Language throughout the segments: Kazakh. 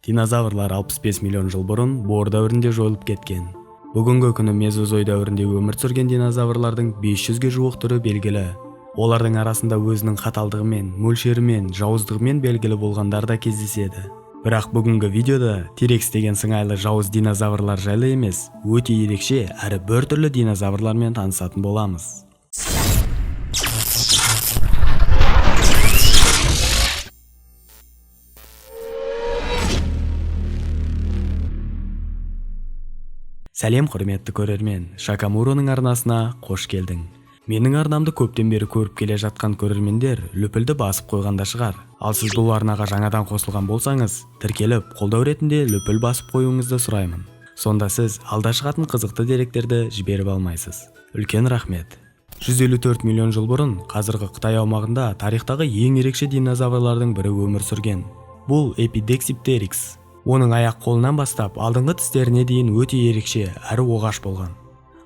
Динозаврлар 65 миллион жыл бұрын бор дәуірінде жойылып кеткен. Бүгінгі күні мезозой дәуірінде өмір сүрген динозаврлардың 500-ге жуық түрі белгілі. Олардың арасында өзінің қаталдығымен, мөлшерімен, жауыздығымен белгілі болғандар да кездеседі. Бірақ бүгінгі видеода T-Rex деген сыңайлы жауыз динозаврлар жайлы емес, өте ерекше әрі бір түрлі динозаврлармен танысатын боламыз. Сәлем құрметті көрермен, Шакамуроның арнасына қош келдің. Менің арнамды көптен бері көріп келе жатқан көрермендер лүпілді басып қойғанда шығар. Ал сіз бұл арнаға жаңадан қосылған болсаңыз, тіркеліп, қолдау ретінде лүпіл басып қоюыңызды сұраймын. Сонда сіз алда шығатын қызықты деректерді жіберіп алмайсыз. Үлкен рахмет. 154 миллион жыл бұрын қазіргі Қытай аумағында тарихтағы ең ерекше динозаврлардың бірі өмір сүрген. Бұл Эпидексиптерикс. Оның аяқ қолынан бастап алдыңғы тістеріне дейін өте ерекше әрі оғаш болған.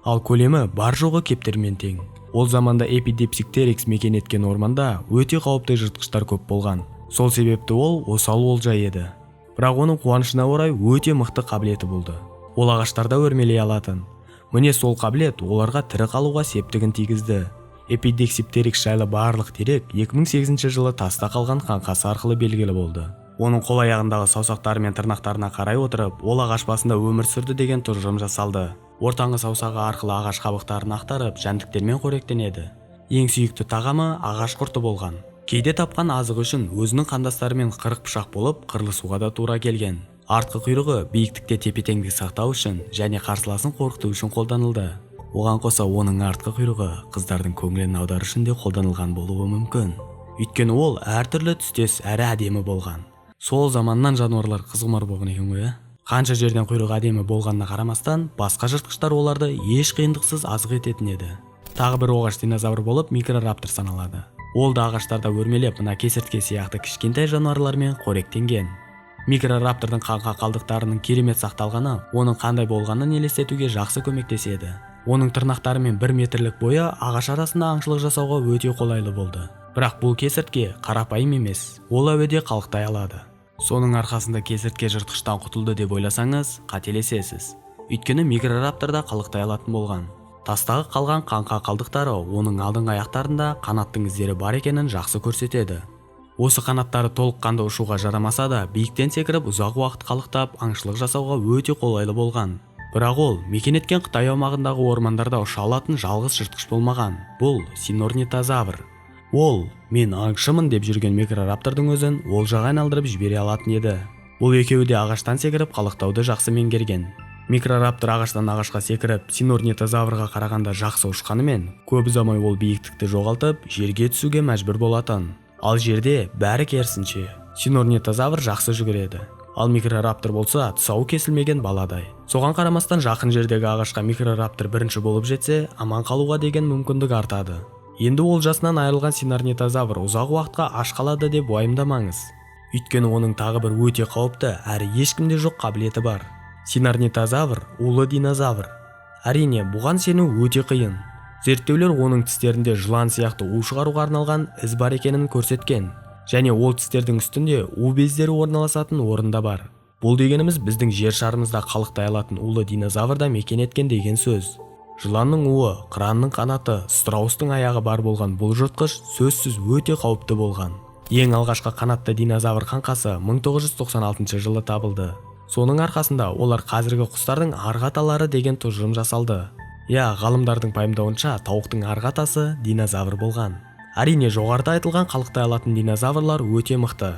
Ал көлемі бар жоғы кептермен тең. Ол заманда Эпидексиптерикс мекен еткен орманда өте қауіпті жыртқыштар көп болған. Сол себепті ол осал олжа еді. Бірақ оның қуанышына орай өте мықты қабілеті болды. Ол ағаштарда өрмелей алатын. Міне сол қабілет оларға тірі қалуға септігін тигізді. Эпидексиптерикс жайлы барлық дерек 2008 жылы таста қалған қаңқасы арқылы белгілі болды. Оның қол аяғындағы саусақтары мен тырнақтарына қарай отырып, ол ағаш басында өмір сүрді деген тұжырым жасалды. Ортаңғы саусағы арқылы ағаш қабықтарын ақтарып, жәндіктермен қоректенеді. Ең сүйікті тағамы ағаш құрты болған. Кейде тапқан азығы үшін өзінің қандастарымен қырық пышақ болып, қырылысуға да тура келген. Артқы құйрығы биіктікте тепе-теңдік сақтау үшін және қарсыласын қорқыту үшін қолданылды. Оған қоса оның артқы құйрығы қыздардың көңілін аудару үшін де қолданылған болуы мүмкін. Өйткені ол әртүрлі түстес әрі әдемі болған. Сол заманнан жануарлар қызғымар болған екен ғой. Қанша жерден құйрығы әдемі болғанына қарамастан, басқа жыртқыштар оларды еш қиындықсыз азық ететін еді. Тағы бір оғаш динозавр болып микрораптор саналады. Ол да ағаштарда өрмелеп, мына кесіртке сияқты кішкентай жануарлармен қоректенген. Микрораптордың қаңқа қалдықтарының керемет сақталғаны, оның қандай болғанын елестетуге жақсы көмектеседі. Оның тырнақтары мен 1 метрлік бойы ағаш арасында аңшылық жасауға өте қолайлы болды. Бірақ бұл кесіртке қарапайым емес, ол әуеде қалықтай алады. Соның арқасында кесіртке жыртқыштан құтылды деп ойласаңыз, қателесесіз. Өйткені микрорапторда қалықтай алатын болған. Тастағы қалған қаңқа қалдықтары оның алдыңғы аяқтарында қанаттың іздері бар екенін жақсы көрсетеді. Осы қанаттары толыққанды ұшуға жарамаса да, биіктен секіріп ұзақ уақыт қалықтап аңшылық жасауға өте қолайлы болған. Бірақ ол мекен еткен Қытай аумағындағы ормандарда ұша алатын жалғыз жыртқыш болмаған. Бұл синорнитозавр. Ол мен аңшымын деп жүрген микрораптордың өзін олжаға айналдырып жібере алатын еді. Бұл екеуі де ағаштан секіріп қалықтауды жақсы меңгерген. Микрораптор ағаштан ағашқа секіріп синорнитозаврға қарағанда жақсы ұшқанымен, көп ұзамай ол биіктікті жоғалтып, жерге түсуге мәжбүр болатын. Ал жерде бәрі керісінше. Синорнитозавр жақсы жүгіреді. Ал микрораптор болса тұсауы кесілмеген баладай. Соған қарамастан жақын жердегі ағашқа микрораптор бірінші болып жетсе, аман қалуға деген мүмкіндік артады. Енді олжасынан айырылған синорнитозавр ұзақ уақытқа аш қалады деп уайымдамаңыз. Өйткені оның тағы бір өте қауіпті әрі ешкімде жоқ қабілеті бар. Синорнитозавр улы динозавр. Әрине, бұған сену өте қиын. Зерттеулер оның тістерінде жылан сияқты у шығаруға арналған із бар екенін көрсеткен. Және ол тістердің үстінде у бездері орналасатын орында бар. Бұл дегеніміз біздің жер шарымызда қалықтай алатын улы динозаврда мекен еткен деген сөз. Жыланның уы, қыранның қанаты, страустың аяғы бар болған бұл жыртқыш сөзсіз өте қауіпті болған. Ең алғашқы қанатты динозавр қаңқасы 1996 жылы табылды. Соның арқасында олар қазіргі құстардың арғы аталары деген тұжырым жасалды. Ғалымдардың пайымдауынша тауықтың арғы атасы динозавр болған. Әрине, жоғарыда айтылған қалықтай алатын динозаврлар өте мықты.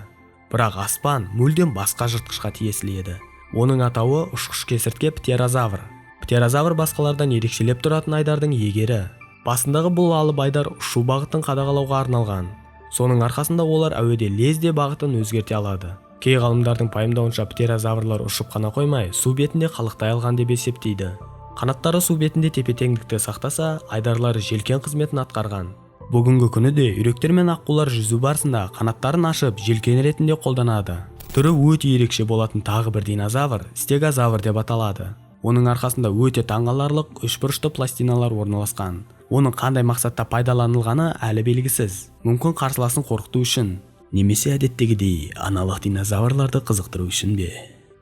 Бірақ аспан мүлдем басқа жыртқышқа тиесілі еді. Оның атауы ұшқыш кесіртке птерозавр. Птерозавр басқалардан ерекшелеп тұратын айдардың егері. Басындағы бұл алып айдар ұшу бағытын қадағалауға арналған. Соның арқасында олар әуеде лезде бағытын өзгерте алады. Кей ғалымдардың пайымдауынша птерозаврлар ұшып қана қоймай, су бетінде қалықтай алған деп есептейді. Қанаттары су бетінде тепе-теңдікті сақтаса, айдарлары желкен қызметін атқарған. Бүгінгі күні де үйректер мен аққулар жүзу барысында қанаттарын ашып, желкен ретінде қолданады. Түрі өте ерекше болатын тағы бір динозавр стегозавр деп аталады. Оның арқасында өте таңғаларлық үшбұрышты пластиналар орналасқан. Оның қандай мақсатта пайдаланылғаны әлі белгісіз. Мүмкін қарсыласын қорқыту үшін. немесе әдеттегідей аналық динозаврларды қызықтыру үшін бе?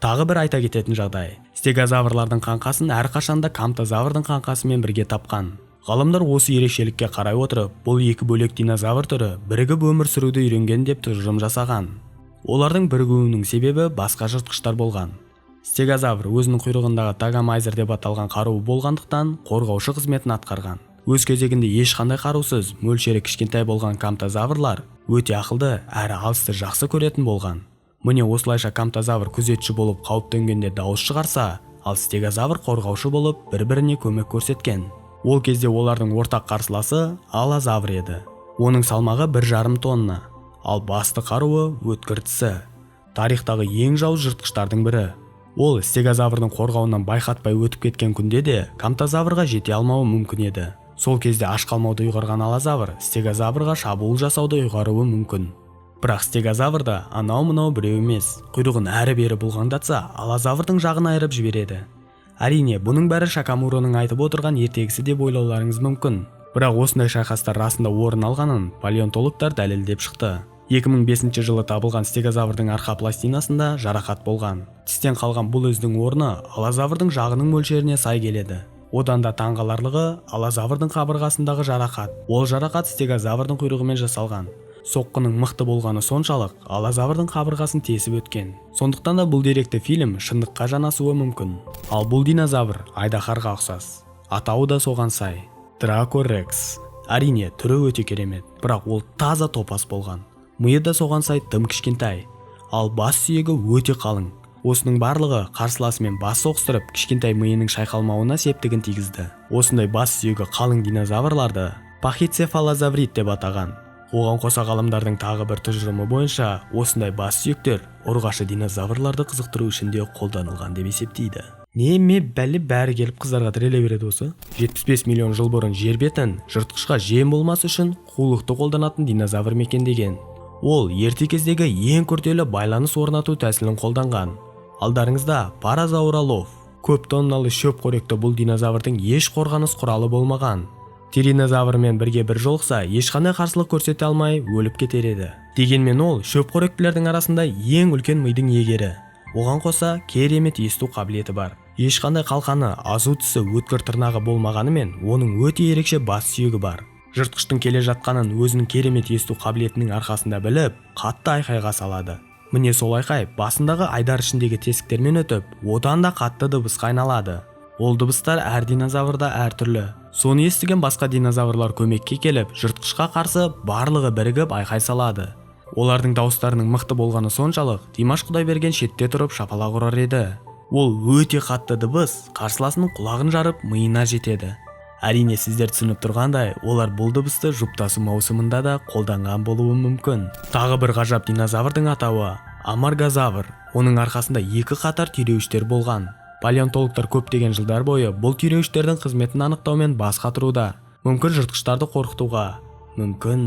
Тағы бір айта кететін жағдай, стегозаврлардың қаңқасын әрқашанда камтозаврдың қаңқасымен бірге тапқан. Ғалымдар осы ерекшелікке қарай отырып, бұл екі бөлек динозавр түрі бірігіп өмір сүруді үйренген деп тұжырым жасаған. Олардың бірігуінің себебі басқа жыртқыштар болған. Стегозавр өзінің құйрығындағы тагомайзер деп аталған қаруы болғандықтан қорғаушы қызметін атқарған. Өз кезегінде ешқандай қарусыз, мөлшері кішкентай болған камтозаврлар өте ақылды әрі алысты жақсы көретін болған. Міне осылайша камтозавр күзетші болып қауіп төнгенде дауыс шығарса, ал стегозавр қорғаушы болып бір-біріне көмек көрсеткен. Ол кезде олардың ортақ қарсыласы аллозавр еді. Оның салмағы 1,5 тонна, ал басты қаруы өткір тісі. Тарихтағы ең жау жыртқыштардың бірі. Ол стегозаврдың қорғауынан байқатпай өтіп кеткен күнде де камтозаврға жете алмауы мүмкін еді. Сол кезде аш қалмауды ұйғарған аллозавр стегозаврға шабуыл жасауды ұйғаруы мүмкін. Бірақ стегозаврда анау-мынау біреу емес, құйрығын әрі-бері бұлғаңдатса, аллозаврдың жағын айырып жібереді. Әрине, бұның бәрі Шакамуроның айтып отырған ертегісі деп ойлауларыңыз мүмкін. Бірақ осындай шайқастар расында орын алғанын палеонтологтар дәлелдеп шықты. 2005 жылы табылған стегозаврдың арқа пластинасында жарақат болған. Тістен қалған бұл өздің орны аллозаврдың жағының мөлшеріне сай келеді. Одан да таңғаларлығы аллозаврдың қабырғасындағы жарақат. Ол жарақат стегозаврдың құйрығымен жасалған. Соққының мықты болғаны соншалық аллозаврдың қабырғасын тесіп өткен. Сондықтан да бұл деректі фильм шындыққа жанасуы мүмкін. Ал бұл динозавр айдаһарға ұқсас. Атауы да соған сай. Дракорекс. Әрине, түрі өте керемет, бірақ ол таза топас болған. Миы да соған сай тым кішкентай. Ал бас сүйегі өте қалың. Осының барлығы қарсыласымен бас соғыстырып, кішкентай миының шайқалмауына септігін тигізді. Осындай бас сүйегі қалың динозаврларды пахицефалозаврид деп атаған. Оған қоса ғалымдардың тағы бір тұжырымы бойынша, осындай бас сүйектер ұрғашы динозаврларды қызықтыру үшін де қолданылған деп есептейді. Неме бәлі бәрі келіп қыздарға тіреле береді осы. 75 миллион жыл бұрын жер бетін жыртқышқа жем болмас үшін қулықты қолданатын динозавр мекендеген. Ол ерте кездегі ең күрделі байланыс орнату тәсілін қолданған. Алдарыңызда паразауролов. Көп тонналы шөп қоректі бұл динозаврдың еш қорғаныс құралы болмаған. Тиринозаврмен бірге бір жолықса, ешқандай қарсылық көрсете алмай өліп кетер еді. Дегенмен ол шөп қоректілердің арасында ең үлкен мидың егері. Оған қоса керемет есту қабілеті бар. Ешқандай қалқаны, азу тісі, өткір тырнағы болмағанымен, оның өте ерекше бас сүйегі бар. Жыртқыштың келе жатқанын өзінің керемет есту қабілетінің арқасында біліп, қатты айқайға салады. Міне сол айқай басындағы айдар ішіндегі тесіктермен өтіп, одан да қатты дыбысқа айналады. Ол дыбыстар әр динозаврда әртүрлі. Соны естіген басқа динозаврлар көмекке келіп, жыртқышқа қарсы барлығы бірігіп айқай салады. Олардың дауыстарының мықты болғаны соншалық, Димаш Құдайберген шетте тұрып шапалақ ұрар еді. Ол өте қатты дыбыс қарсыласының құлағын жарып, миына жетеді. Әрине, сіздер түсініп тұрғандай, олар бұл дыбысты жұптасу маусымында да қолданған болуы мүмкін. Тағы бір ғажап динозаврдың атауы амаргозавр. Оның арқасында екі қатар түйреуіштер болған. Палеонтологтар көптеген жылдар бойы бұл түйреуіштердің қызметін анықтаумен бас қатыруда. Мүмкін жыртқыштарды қорқытуға. Мүмкін.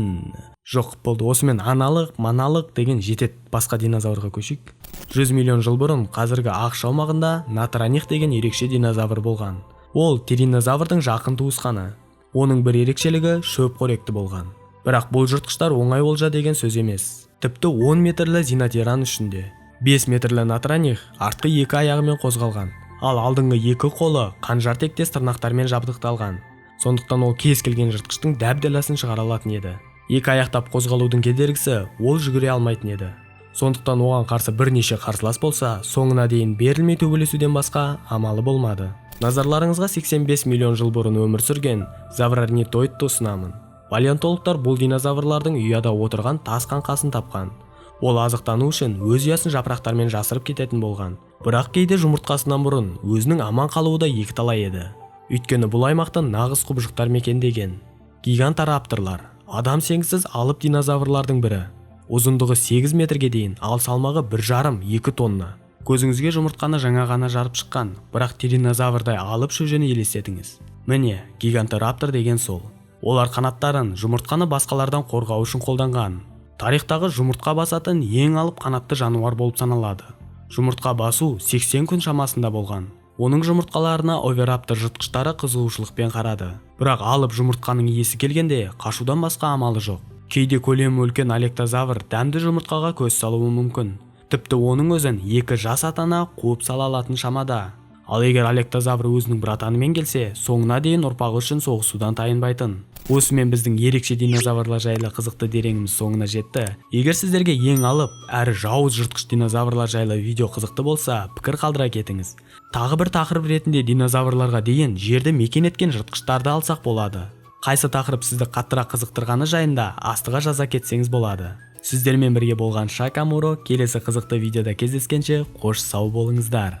Жоқ, болды. Осымен аналық, маналық деген жетет. Басқа динозаврға көшейік. 100 миллион жыл бұрын қазіргі ақш аумағында натраних деген ерекше динозавр болған. Ол тиринозаврдың жақын туысқаны. Оның бір ерекшелігі шөп қоректі болған. Бірақ бұл жыртқыштар оңай олжа деген сөз емес. Тіпті 10 метрлі зинотиран үшінде. 5 метрлі натраних артқы екі аяғымен қозғалған, ал алдыңғы екі қолы қанжар тектес тырнақтармен жабдықталған. Сондықтан ол кез келген жыртқыштың дәп-дәласын шығара алатын еді. Екі аяқтап қозғалудың кедергісі ол жүгіре алмайтын еді. Сондықтан оған қарсы бірнеше қарсылас болса, соңына дейін берілмей төбелесуден басқа амалы болмады. Назарларыңызға 85 миллион жыл бұрын өмір сүрген заврарнитоидты ұсынамын. Палеонтологтар бұл динозаврлардың ұяда отырған тас қаңқасын тапқан. Ол азықтану үшін өз ұясын жапырақтармен жасырып кететін болған. Бірақ кейде жұмыртқасынан бұрын өзінің аман қалуы да екіталай еді. Өйткені бұл аймақты нағыз құбыжықтар мекендеген. Гигантарапторлар, адам сенгісіз алып динозаврлардың бірі. Ұзындығы 8 метрге дейін, ал салмағы 1,5-2 тонна. Көзіңізге жұмыртқаны жаңа ғана жарып шыққан, бірақ тиринозаврдай алып шөжені елестетіңіз. Міне, гигантараптор деген сол. Олар қанаттарын жұмыртқаны басқалардан қорғау үшін қолданған. Тарихтағы жұмыртқа басатын ең алып қанатты жануар болып саналады. Жұмыртқа басу 80 күн шамасында болған. Оның жұмыртқаларына овераптор жыртқыштары қызығушылықпен қарады. Бірақ алып жұмыртқаның иесі келгенде қашудан басқа амалы жоқ. Кейде көлемі үлкен алектозавр дәмді жұмыртқаға көз салуы мүмкін. Тіпті оның өзін 2 жас атана қуып сала алатын шамада. Ал егер алектозавр өзінің братанымен келсе, соңына дейін ұрпағы үшін соғысудан тайынбайтын. Осымен біздің ерекше динозаврлар жайлы қызықты дерегіміз соңына жетті. Егер сіздерге ең алып әрі жауыз жыртқыш динозаврлар жайлы видео қызықты болса, пікір қалдыра кетіңіз. Тағы бір тақырып ретінде динозаврларға дейін жерді мекен еткен жыртқыштарды алсақ болады. Қайсы тақырып сізді қаттырақ қызықтырғаны жайында астыға жаза кетсеңіз болады. Сіздермен бірге болған Шакамуро, келесі қызықты видеода кездескенше қош сау болыңыздар.